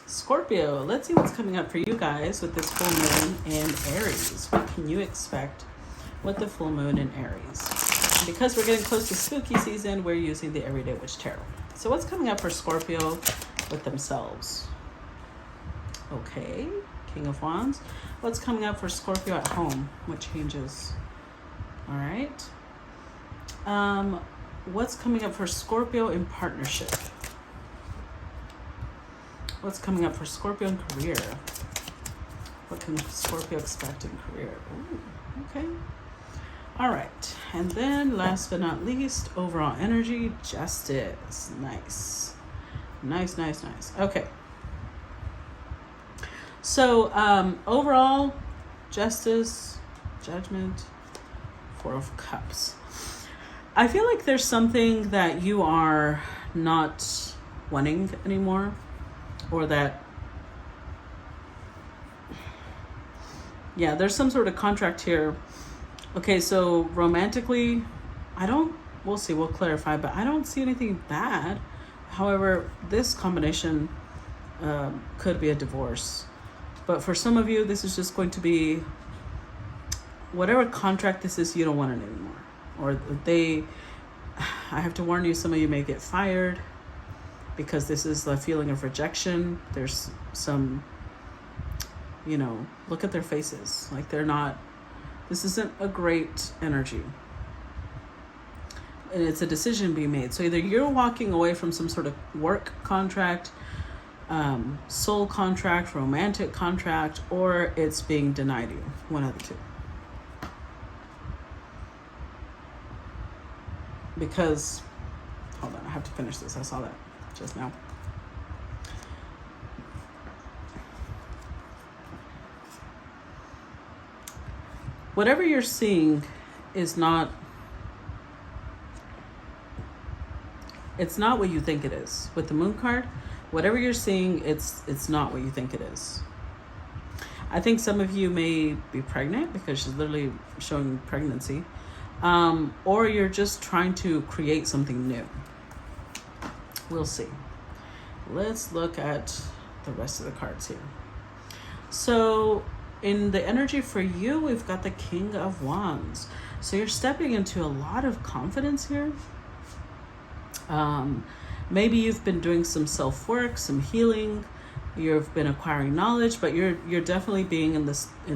Scorpio, let's see what's coming up for you guys with this full moon in Aries. What can you expect with the full moon in Aries? Because we're getting close to spooky season, we're using the Everyday Witch Tarot. So what's coming up for Scorpio with themselves? Okay, King of Wands. What's coming up for Scorpio at home? What changes? All right. What's coming up for Scorpio in partnership? What's coming up for Scorpio in career? What can Scorpio expect in career? Ooh, okay. All right. And then last but not least, overall energy, justice. Nice. Nice, nice, nice. Okay. So overall, justice, judgment, Four of Cups. I feel like there's something that you are not wanting anymore, or that, yeah, there's some sort of contract here. Okay, so romantically, we'll see, we'll clarify, but I don't see anything bad. However, this combination could be a divorce. But for some of you, this is just going to be, whatever contract this is, you don't want it anymore. Or I have to warn you, some of you may get fired because this is a feeling of rejection. There's some, look at their faces. Like this isn't a great energy. And it's a decision being made. So either you're walking away from some sort of work contract, soul contract, romantic contract, or it's being denied you. One of the two. Because, hold on, I have to finish this. I saw that just now. Whatever you're seeing is not, it's not what you think it is. With the Moon card, whatever you're seeing, it's not what you think it is. I think some of you may be pregnant because she's literally showing pregnancy. Or you're just trying to create something new. We'll see. Let's look at the rest of the cards here. So in the energy for you, we've got the King of Wands. So you're stepping into a lot of confidence here. Maybe you've been doing some self-work, some healing. You've been acquiring knowledge, but you're definitely being in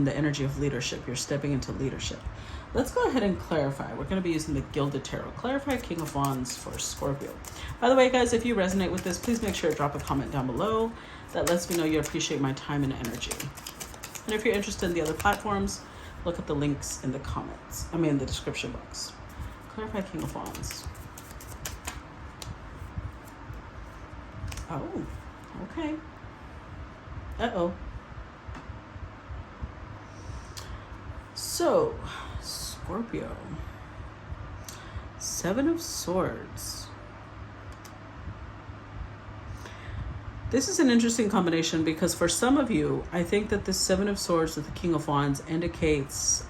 the energy of leadership. You're stepping into leadership. Let's go ahead and clarify. We're going to be using the Gilded Tarot. Clarify King of Wands for Scorpio. By the way, guys, if you resonate with this, please make sure to drop a comment down below. That lets me know you appreciate my time and energy. And if you're interested in the other platforms, look at the links in the comments. In the description box. Clarify King of Wands. Oh, okay. Uh-oh. So, Scorpio. Seven of Swords. This is an interesting combination because for some of you, I think that the Seven of Swords with the King of Wands indicates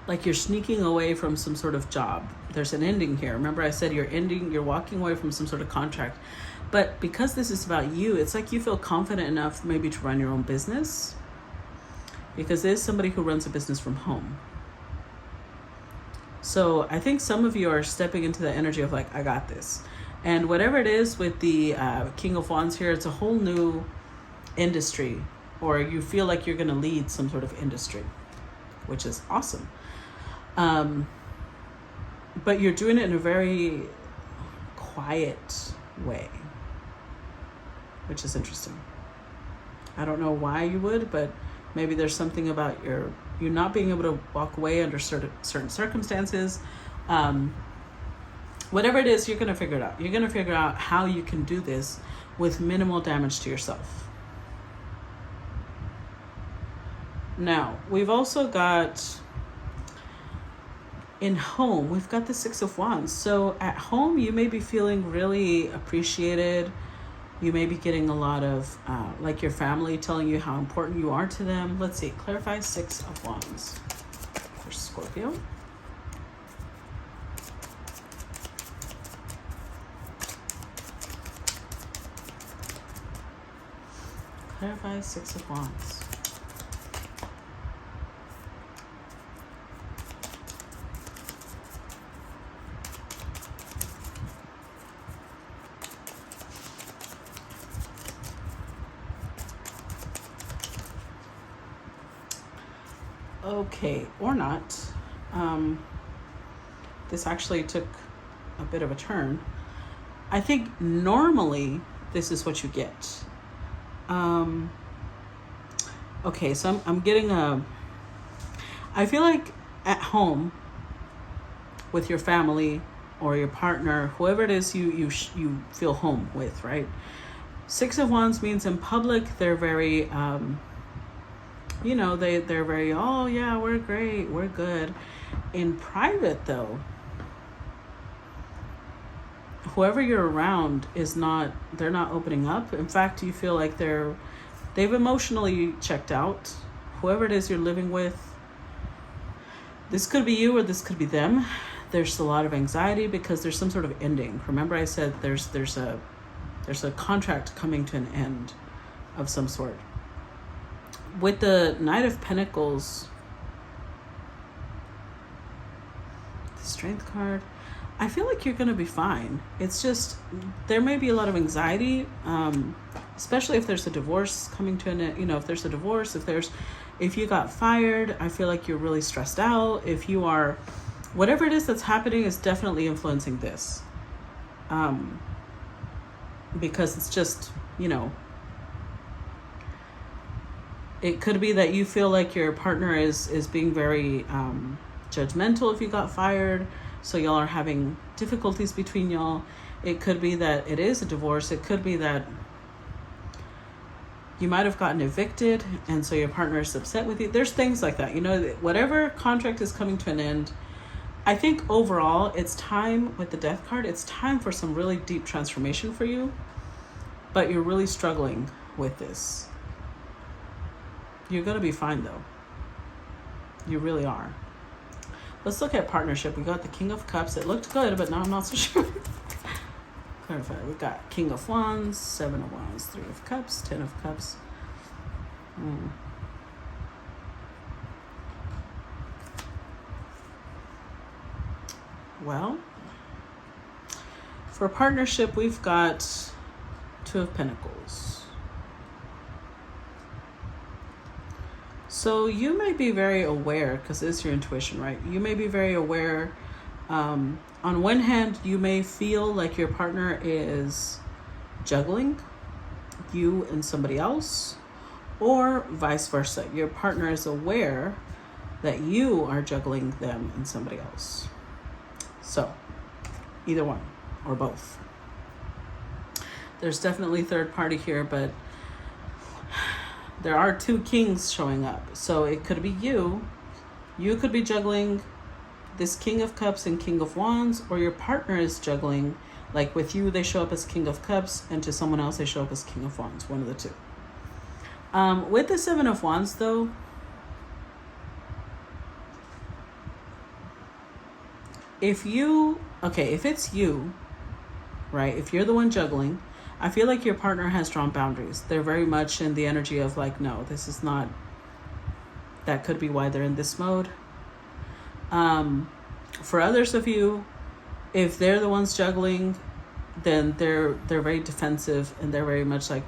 like you're sneaking away from some sort of job. There's an ending here. Remember I said you're walking away from some sort of contract. But because this is about you, it's like you feel confident enough maybe to run your own business. Because there's somebody who runs a business from home. So I think some of you are stepping into the energy of like, I got this. And whatever it is with the King of Wands here, it's a whole new industry. Or you feel like you're going to lead some sort of industry, which is awesome. But you're doing it in a very quiet way, which is interesting. I don't know why you would, but maybe there's something about you not being able to walk away under certain circumstances. Whatever it is, you're going to figure it out. You're going to figure out how you can do this with minimal damage to yourself. Now, we've also got, in home, we've got the Six of Wands. So at home, you may be feeling really appreciated. You may be getting a lot of, like your family telling you how important you are to them. Let's see, clarify Six of Wands for Scorpio. Clarify Six of Wands. Okay, or not. This actually took a bit of a turn. I think normally this is what you get. Okay, so I'm getting I feel like at home with your family or your partner, whoever it is you feel home with, right? Six of Wands means in public they're very they're very, oh yeah, we're great, we're good. In private though, whoever you're around they're not opening up. In fact, you feel like they've emotionally checked out. Whoever it is you're living with, this could be you or this could be them. There's a lot of anxiety because there's some sort of ending. Remember I said there's a contract coming to an end of some sort. With the Knight of Pentacles, the Strength card, I feel like you're going to be fine. It's just, there may be a lot of anxiety, especially if there's a divorce coming to an end. If there's a divorce, if you got fired, I feel like you're really stressed out. If you are, whatever it is that's happening is definitely influencing this. Because it's just, it could be that you feel like your partner is being very judgmental if you got fired. So y'all are having difficulties between y'all. It could be that it is a divorce. It could be that you might have gotten evicted and so your partner is upset with you. There's things like that. Whatever contract is coming to an end, I think overall it's time with the Death card. It's time for some really deep transformation for you. But you're really struggling with this. You're going to be fine though. You really are. Let's look at partnership. We got the King of Cups. It looked good, but now I'm not so sure. Clarify. We got King of Wands, Seven of Wands, Three of Cups, Ten of Cups. Well, for partnership, we've got Two of Pentacles. So you may be very aware, because it's your intuition, right? You may be very aware. On one hand, you may feel like your partner is juggling you and somebody else, or vice versa. Your partner is aware that you are juggling them and somebody else. So either one or both. There's definitely third party here, but there are two kings showing up. So it could be you. You could be juggling this King of Cups and King of Wands, or your partner is juggling. Like with you, they show up as King of Cups, and to someone else, they show up as King of Wands. One of the two. With the Seven of Wands, though, if it's you, right? If you're the one juggling, I feel like your partner has drawn boundaries. They're very much in the energy of like, no, this is not, that could be why they're in this mode. For others of you, if they're the ones juggling, then they're very defensive and they're very much like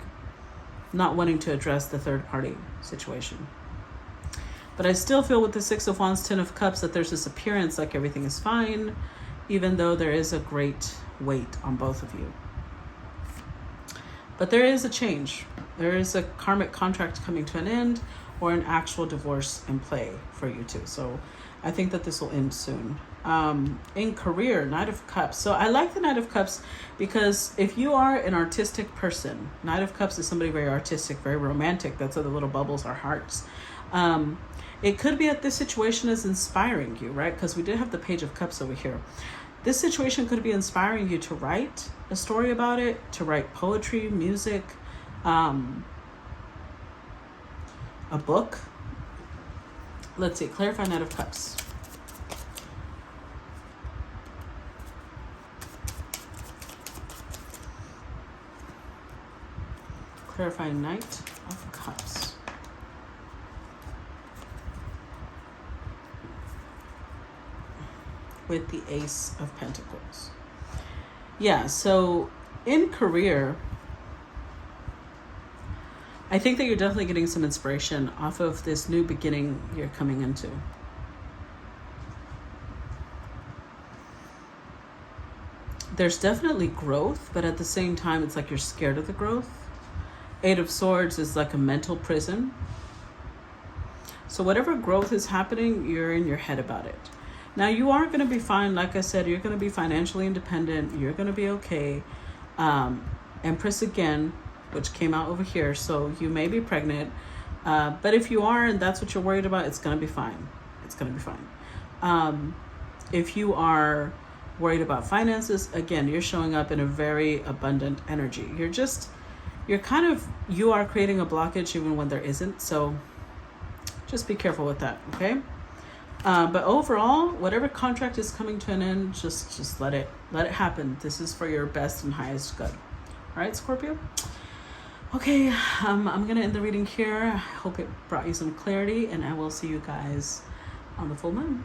not wanting to address the third party situation. But I still feel with the Six of Wands, Ten of Cups, that there's this appearance like everything is fine, even though there is a great weight on both of you. But there is a change. There is a karmic contract coming to an end, or an actual divorce in play for you two. So I think that this will end soon. In career, Knight of Cups. So I like the Knight of Cups because if you are an artistic person, Knight of Cups is somebody very artistic, very romantic. That's what the little bubbles are hearts. It could be that this situation is inspiring you, right? Because we did have the Page of Cups over here. This situation could be inspiring you to write a story about it, to write poetry, music, a book. Let's see, clarify Knight of Cups. Clarify Knight of Cups. With the Ace of Pentacles. Yeah, so in career, I think that you're definitely getting some inspiration off of this new beginning you're coming into. There's definitely growth, but at the same time, it's like you're scared of the growth. Eight of Swords is like a mental prison. So whatever growth is happening, you're in your head about it. Now, you are going to be fine. Like I said, you're going to be financially independent. You're going to be okay. Empress again, which came out over here. So you may be pregnant. But if you are, and that's what you're worried about, it's going to be fine. It's going to be fine. If you are worried about finances, again, you're showing up in a very abundant energy. You are creating a blockage even when there isn't. So just be careful with that, okay? But overall, whatever contract is coming to an end, just let it happen. This is for your best and highest good. All right, Scorpio? Okay, I'm going to end the reading here. I hope it brought you some clarity, and I will see you guys on the full moon.